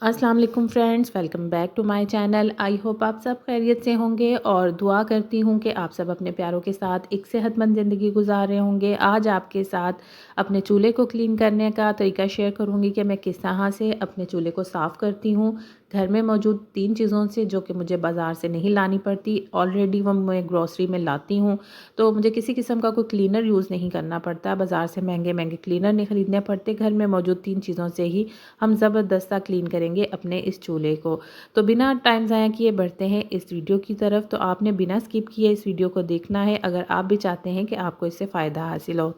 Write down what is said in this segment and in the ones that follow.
अस्सलाम वालेकुम friends, welcome back to my channel. I hope आप सब खैरियत से होंगे और दुआ करती हूँ कि आप सब अपने प्यारों के साथ एक सेहतमंद ज़िंदगी गुजार रहे होंगे। आज आपके साथ अपने चूल्हे को क्लीन करने का तरीका शेयर करूँगी कि मैं किस तरह से अपने चूल्हे को साफ़ करती हूँ घर में मौजूद 3 चीज़ों से, जो कि मुझे बाज़ार से नहीं लानी पड़ती। ऑलरेडी वो मैं ग्रॉसरी में लाती हूँ, तो मुझे किसी किस्म का कोई क्लीनर यूज़ नहीं करना पड़ता। बाज़ार से महंगे महंगे क्लीनर नहीं ख़रीदने पड़ते। घर में मौजूद 3 चीज़ों से ही हम ज़बरदस्ता क्लीन करेंगे अपने इस चूल्हे को। तो बिना टाइम ज़ाया किए बढ़ते हैं इस वीडियो की तरफ। तो आपने बिना स्किप किए इस वीडियो को देखना है अगर आप भी चाहते हैं कि आपको इससे फ़ायदा हासिल हो।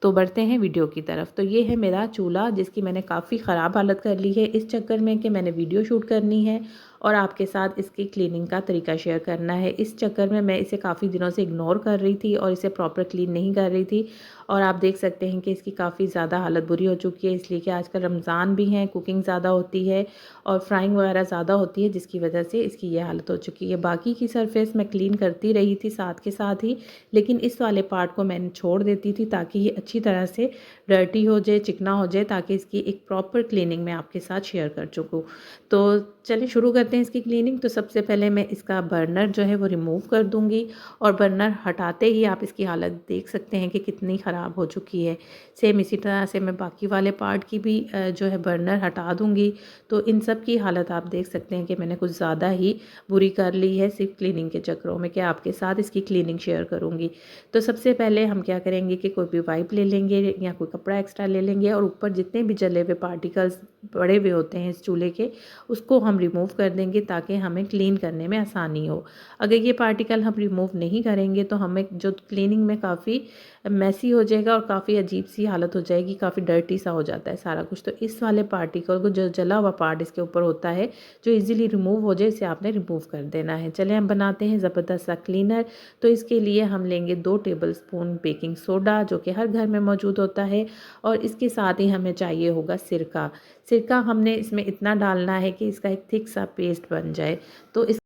तो बढ़ते हैं वीडियो की तरफ। तो ये है मेरा चूल्हा, जिसकी मैंने काफ़ी ख़राब हालत कर ली है इस चक्कर में कि मैंने वीडियो शूट करनी है और आपके साथ इसकी क्लीनिंग का तरीका शेयर करना है। इस चक्कर में मैं इसे काफ़ी दिनों से इग्नोर कर रही थी और इसे प्रॉपर क्लीन नहीं कर रही थी। और आप देख सकते हैं कि इसकी काफ़ी ज़्यादा हालत बुरी हो चुकी है, इसलिए कि आजकल रमज़ान भी है, कुकिंग ज़्यादा होती है और फ्राइंग वगैरह ज़्यादा होती है, जिसकी वजह से इसकी ये हालत हो चुकी है। बाकी की सरफेस मैं क्लीन करती रही थी साथ के साथ ही, लेकिन इस वाले पार्ट को मैंने छोड़ देती थी ताकि ये अच्छी तरह से डर्टी हो जाए, चिकना हो जाए, ताकि इसकी एक प्रॉपर क्लीनिंग मैं आपके साथ शेयर कर चुकूँ। तो चलिए शुरू करते हैं इसकी क्लीनिंग। तो सबसे पहले मैं इसका बर्नर जो है वो रिमूव कर दूँगी और बर्नर हटाते ही आप इसकी हालत देख सकते हैं कि कितनी ख़राब हो चुकी है। सेम इसी तरह से मैं बाकी वाले पार्ट की भी जो है बर्नर हटा दूँगी। तो इन सब की हालत आप देख सकते हैं कि मैंने कुछ ज़्यादा ही बुरी कर ली है सिर्फ क्लीनिंग के चक्करों में, कि आपके साथ इसकी क्लीनिंग शेयर करूँगी। तो सबसे पहले हम क्या करेंगे कि कोई भी वाइप ले लेंगे या कोई कपड़ा एक्स्ट्रा ले लेंगे और ऊपर जितने भी जले हुए पार्टिकल्स पड़े हुए होते हैं इस चूल्हे के, उसको हम रिमूव कर देंगे ताकि हमें क्लीन करने में आसानी हो। अगर ये पार्टिकल हम रिमूव नहीं करेंगे तो हमें जो क्लीनिंग में काफ़ी मैसी हो जाएगा और काफ़ी अजीब सी हालत हो जाएगी, काफ़ी डर्टी सा हो जाता है सारा कुछ। तो इस वाले पार्टिकल को, जो जला हुआ पार्ट इसके ऊपर होता है, जो इजीली रिमूव हो जाए, इसे आपने रिमूव कर देना है। चले हम बनाते हैं ज़बरदस्त सा क्लीनर। तो इसके लिए हम लेंगे 2 टेबलस्पून बेकिंग सोडा, जो कि हर घर में मौजूद होता है, और इसके साथ ही हमें चाहिए होगा सिरका। सिरका हमने इसमें इतना डालना है कि इसका एक थिक सा पेस्ट बन जाए। तो इस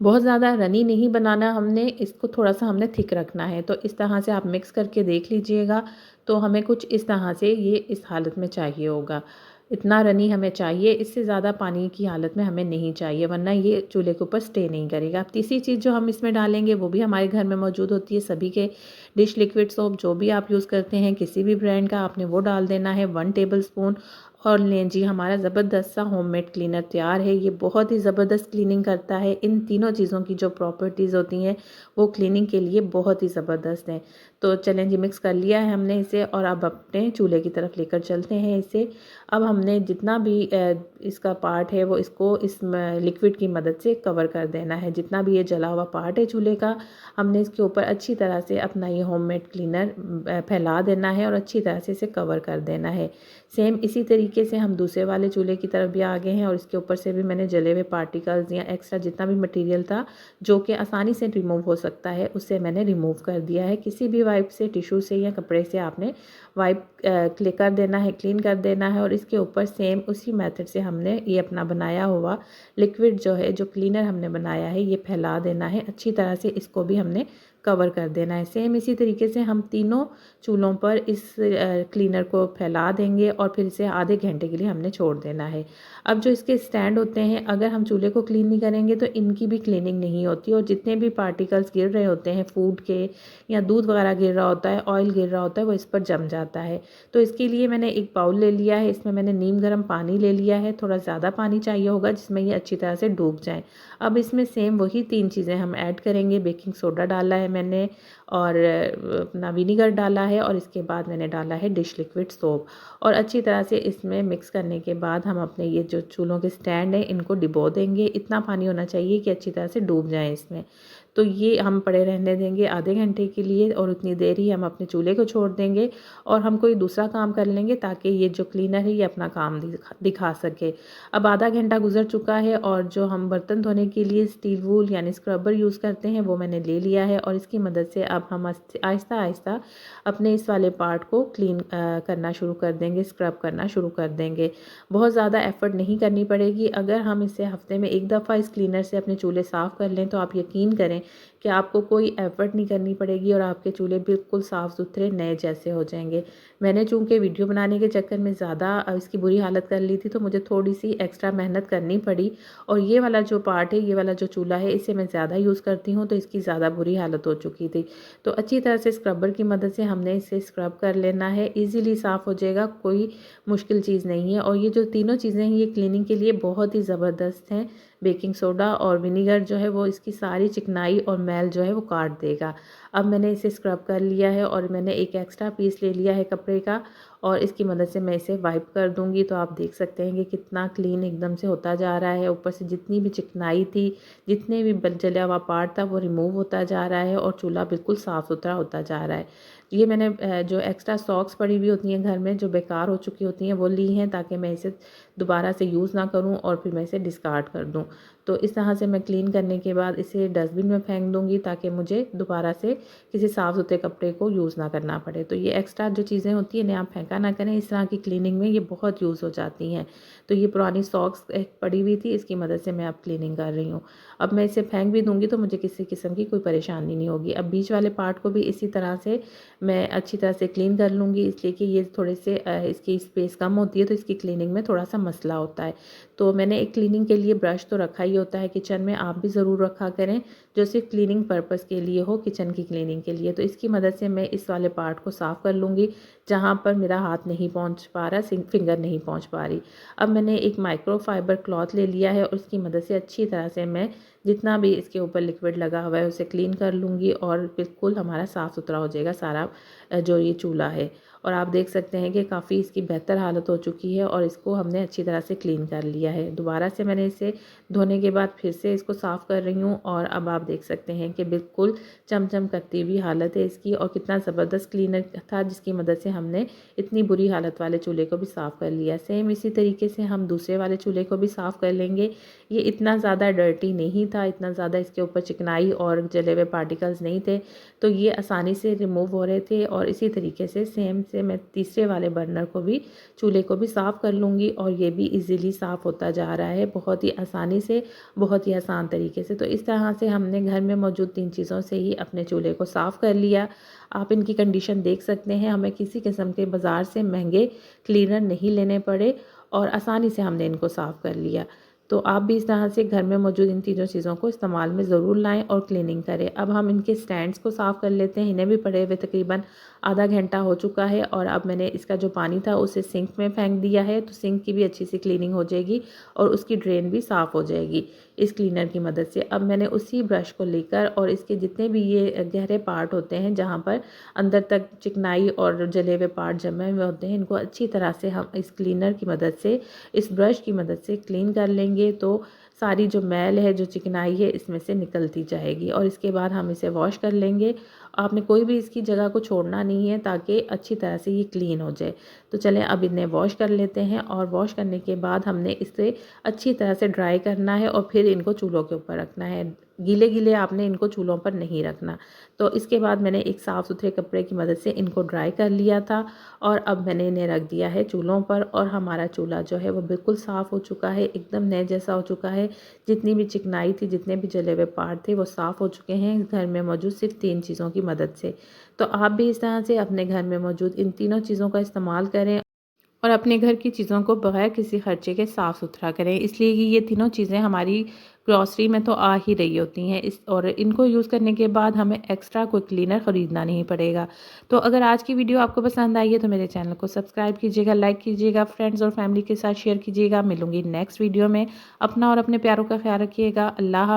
बहुत ज़्यादा रनी नहीं बनाना हमने, इसको थोड़ा-सा हमने थिक रखना है। तो इस तरह से आप मिक्स करके देख लीजिएगा। तो हमें कुछ इस तरह से ये इस हालत में चाहिए होगा। इतना रनी हमें चाहिए, इससे ज़्यादा पानी की हालत में हमें नहीं चाहिए, वरना ये चूल्हे के ऊपर स्टे नहीं करेगा। अब तीसरी चीज़ जो हम इसमें डालेंगे वो भी हमारे घर में मौजूद होती है सभी के, डिश लिक्विड सोप जो भी आप यूज़ करते हैं किसी भी ब्रांड का, आपने वो डाल देना है 1 टेबलस्पून। और लें जी, हमारा ज़बरदस्त सा होममेड क्लीनर तैयार है। ये बहुत ही ज़बरदस्त क्लीनिंग करता है। इन तीनों चीज़ों की जो प्रॉपर्टीज़ होती हैं वो क्लीनिंग के लिए बहुत ही ज़बरदस्त हैं। तो चलें जी, मिक्स कर लिया है हमने इसे और अब अपने चूल्हे की तरफ लेकर चलते हैं इसे। अब हमने जितना भी इसका पार्ट है वो इसको इस लिक्विड की मदद से कवर कर देना है। जितना भी ये जला हुआ पार्ट है चूल्हे का, हमने इसके ऊपर अच्छी तरह से अपना ये होममेड क्लीनर फैला देना है और अच्छी तरह से इसे कवर कर देना है। सेम इसी तरीके से हम दूसरे वाले चूल्हे की तरफ भी आ गए हैं और इसके ऊपर से भी मैंने जले हुए पार्टिकल्स या एक्स्ट्रा जितना भी मटेरियल था जो कि आसानी से रिमूव हो सकता है, उससे मैंने रिमूव कर दिया है। किसी भी वाइप से, टिश्यू से या कपड़े से आपने वाइप कर देना है, क्लीन कर देना है। और इसके ऊपर सेम उसी मेथड से हमने ये अपना बनाया हुआ लिक्विड जो है, जो क्लीनर हमने बनाया है, ये फैला देना है अच्छी तरह से। इसको भी हमने कवर कर देना है। सेम इसी तरीके से हम तीनों चूल्हों पर इस क्लीनर को फैला देंगे और फिर इसे आधे घंटे के लिए हमने छोड़ देना है। अब जो इसके स्टैंड होते हैं, अगर हम चूल्हे को क्लीन नहीं करेंगे तो इनकी भी क्लीनिंग नहीं होती और जितने भी पार्टिकल्स गिर रहे होते हैं फूड के, या दूध वगैरह गिर रहा होता है, ऑयल गिर रहा होता है, वो इस पर जम जाता है। तो इसके लिए मैंने एक बाउल ले लिया है, इसमें मैंने नीम गर्म पानी ले लिया है। थोड़ा ज़्यादा पानी चाहिए होगा जिसमें ये अच्छी तरह से डूब जाए। अब इसमें सेम वही 3 चीज़ें हम ऐड करेंगे। बेकिंग सोडा डाला है मैंने और अपना विनीगर डाला है और इसके बाद मैंने डाला है डिश लिक्विड सोप। और अच्छी तरह से इसमें मिक्स करने के बाद हम अपने ये जो चूल्हों के स्टैंड हैं इनको डिबो देंगे। इतना पानी होना चाहिए कि अच्छी तरह से डूब जाए इसमें। तो ये हम पड़े रहने देंगे आधे घंटे के लिए और उतनी देर ही हम अपने चूल्हे को छोड़ देंगे और हम कोई दूसरा काम कर लेंगे ताकि ये जो क्लीनर है ये अपना काम दिखा सके। अब आधा घंटा गुजर चुका है और जो हम बर्तन धोने के लिए स्टील वूल यानी स्क्रबर यूज़ करते हैं वो मैंने ले लिया है और इसकी मदद से अब हम आहिस्ता आहिस्ता अपने इस वाले पार्ट को क्लीन करना शुरू कर देंगे, स्क्रब करना शुरू कर देंगे। बहुत ज़्यादा एफ़र्ट नहीं करनी पड़ेगी। अगर हम इसे हफ्ते में 1 दफ़ा इस क्लीनर से अपने चूल्हे साफ़ कर लें तो आप यकीन करें कि आपको कोई एफ़र्ट नहीं करनी पड़ेगी और आपके चूल्हे बिल्कुल साफ़ सुथरे नए जैसे हो जाएंगे। मैंने चूँकि वीडियो बनाने के चक्कर में ज़्यादा इसकी बुरी हालत कर ली थी, तो मुझे थोड़ी सी एक्स्ट्रा मेहनत करनी पड़ी। और ये वाला जो पार्ट है, ये वाला जो चूल्हा है, इसे मैं ज़्यादा यूज़ करती हूँ, तो इसकी ज़्यादा बुरी हालत हो चुकी थी। तो अच्छी तरह से स्क्रबर की मदद से हमने इसे स्क्रब कर लेना है, ईज़िली साफ़ हो जाएगा, कोई मुश्किल चीज़ नहीं है। और ये जो तीनों चीज़ें हैं, ये क्लीनिंग के लिए बहुत ही ज़बरदस्त हैं। बेकिंग सोडा और विनेगर जो है वो इसकी सारी चिकनाई और मैल जो है वो काट देगा। अब मैंने इसे स्क्रब कर लिया है और मैंने एक एक्स्ट्रा पीस ले लिया है कपड़े का और इसकी मदद से मैं इसे वाइप कर दूँगी। तो आप देख सकते हैं कि कितना क्लीन एकदम से होता जा रहा है। ऊपर से जितनी भी चिकनाई थी, जितने भी जला हुआ पार्ट था, वो रिमूव होता जा रहा है और चूल्हा बिल्कुल साफ़ सुथरा होता जा रहा है। ये मैंने जो एक्स्ट्रा सॉक्स पड़ी हुई होती हैं घर में, जो बेकार हो चुकी होती हैं, वो ली हैं ताकि मैं इसे दोबारा से यूज़ ना करूँ और फिर मैं इसे डिस्कार्ड कर दूँ। तो इस तरह से मैं क्लीन करने के बाद इसे डस्टबिन में फेंक दूँगी ताकि मुझे दोबारा से किसी साफ़ सुथरे कपड़े को यूज़ ना करना पड़े। तो ये एक्स्ट्रा जो चीज़ें होती हैं, इन्हें आप फेंका ना करें, इस तरह की क्लीनिंग में ये बहुत यूज़ हो जाती हैं। तो ये पुरानी सॉक्स एक पड़ी हुई थी, इसकी मदद से मैं अब क्लीनिंग कर रही हूँ। अब मैं इसे फेंक भी दूँगी तो मुझे किसी किस्म की कोई परेशानी नहीं होगी। अब बीच वाले पार्ट को भी इसी तरह से मैं अच्छी तरह से क्लीन कर लूँगी, इसलिए कि ये थोड़े से इसकी स्पेस कम होती है, तो इसकी क्लीनिंग में थोड़ा-सा मसला होता है। तो मैंने एक क्लीनिंग के लिए ब्रश तो रखा ही होता है किचन में, आप भी ज़रूर रखा करें, जो सिर्फ़ क्लीनिंग पर्पज़ के लिए हो, किचन की क्लीनिंग के लिए। तो इसकी मदद से मैं इस वाले पार्ट को साफ़ कर लूँगी, जहाँ पर मेरा हाथ नहीं पहुँच पा रहा, फिंगर नहीं पहुँच पा रही। अब मैंने एक माइक्रोफ़ाइबर क्लॉथ ले लिया है और उसकी मदद से अच्छी तरह से मैं जितना भी इसके ऊपर लिक्विड लगा हुआ है, उसे क्लीन कर लूँगी और बिल्कुल हमारा साफ़ सुथरा हो जाएगा सारा जो ये चूल्हा है। और आप देख सकते हैं कि काफ़ी इसकी बेहतर हालत हो चुकी है और इसको हमने अच्छी तरह से क्लीन कर लिया है। दोबारा से मैंने इसे धोने के बाद फिर से इसको साफ़ कर रही हूँ और अब आप देख सकते हैं कि बिल्कुल चमचम करती हुई हालत है इसकी और कितना ज़बरदस्त क्लीनर था, जिसकी मदद से हमने इतनी बुरी हालत वाले चूल्हे को भी साफ़ कर लिया। सेम इसी तरीके से हम दूसरे वाले चूल्हे को भी साफ़ कर लेंगे। ये इतना ज़्यादा डर्टी नहीं था, इतना ज़्यादा इसके ऊपर चिकनाई और जले हुए पार्टिकल्स नहीं थे, तो ये आसानी से रिमूव हो रहे थे। और इसी तरीके से सेम से मैं तीसरे वाले बर्नर को भी, चूल्हे को भी साफ़ कर लूँगी और ये भी इजीली साफ़ होता जा रहा है, बहुत ही आसानी से, बहुत ही आसान तरीके से। तो इस तरह से हमने घर में मौजूद 3 चीज़ों से ही अपने चूल्हे को साफ़ कर लिया। आप इनकी कंडीशन देख सकते हैं, हमें किसी किस्म के बाज़ार से महंगे क्लीनर नहीं लेने पड़े और आसानी से हमने इनको साफ़ कर लिया। तो आप भी इस तरह से घर में मौजूद इन तीनों चीज़ों को इस्तेमाल में ज़रूर लाएँ और क्लीनिंग करें। अब हम इनके स्टैंड्स को साफ़ कर लेते हैं, इन्हें भी पड़े हुए तकरीबन आधा घंटा हो चुका है और अब मैंने इसका जो पानी था उसे सिंक में फेंक दिया है, तो सिंक की भी अच्छी सी क्लीनिंग हो जाएगी और उसकी ड्रेन भी साफ़ हो जाएगी इस क्लीनर की मदद से। अब मैंने उसी ब्रश को लेकर और इसके जितने भी ये गहरे पार्ट होते हैं, जहाँ पर अंदर तक चिकनाई और जले हुए पार्ट जमे हुए होते हैं, इनको अच्छी तरह से हम इस क्लीनर की मदद से, इस ब्रश की मदद से क्लीन कर लेंगे, तो सारी जो मैल है, जो चिकनाई है, इसमें से निकलती जाएगी। और इसके बाद हम इसे वॉश कर लेंगे। आपने कोई भी इसकी जगह को छोड़ना नहीं है ताकि अच्छी तरह से ये क्लीन हो जाए। तो चलें अब इन्हें वॉश कर लेते हैं और वॉश करने के बाद हमने इसे अच्छी तरह से ड्राई करना है और फिर इनको चूल्हों के ऊपर रखना है। गीले-गीले आपने इनको चूल्हों पर नहीं रखना। तो इसके बाद मैंने एक साफ़ सुथरे कपड़े की मदद से इनको ड्राई कर लिया था और अब मैंने इन्हें रख दिया है चूल्हों पर और हमारा चूल्हा जो है वो बिल्कुल साफ़ हो चुका है, एकदम नए जैसा हो चुका है। जितनी भी चिकनाई थी, जितने भी जले हुए पार्ट थे, वो साफ़ हो चुके हैं घर में मौजूद सिर्फ़ 3 चीज़ों की मदद से। तो आप भी इस तरह से अपने घर में मौजूद इन तीनों चीज़ों का इस्तेमाल करें और अपने घर की चीज़ों को बगैर किसी खर्चे के साफ़ सुथरा करें, इसलिए कि ये तीनों चीज़ें हमारी ग्रॉसरी में तो आ ही रही होती हैं इस और इनको यूज़ करने के बाद हमें एक्स्ट्रा कोई क्लीनर ख़रीदना नहीं पड़ेगा। तो अगर आज की वीडियो आपको पसंद आई है तो मेरे चैनल को सब्सक्राइब कीजिएगा, लाइक कीजिएगा, फ्रेंड्स और फैमिली के साथ शेयर कीजिएगा। मिलूँगी नेक्स्ट वीडियो में। अपना और अपने प्यारों का ख्याल रखिएगा। अल्लाह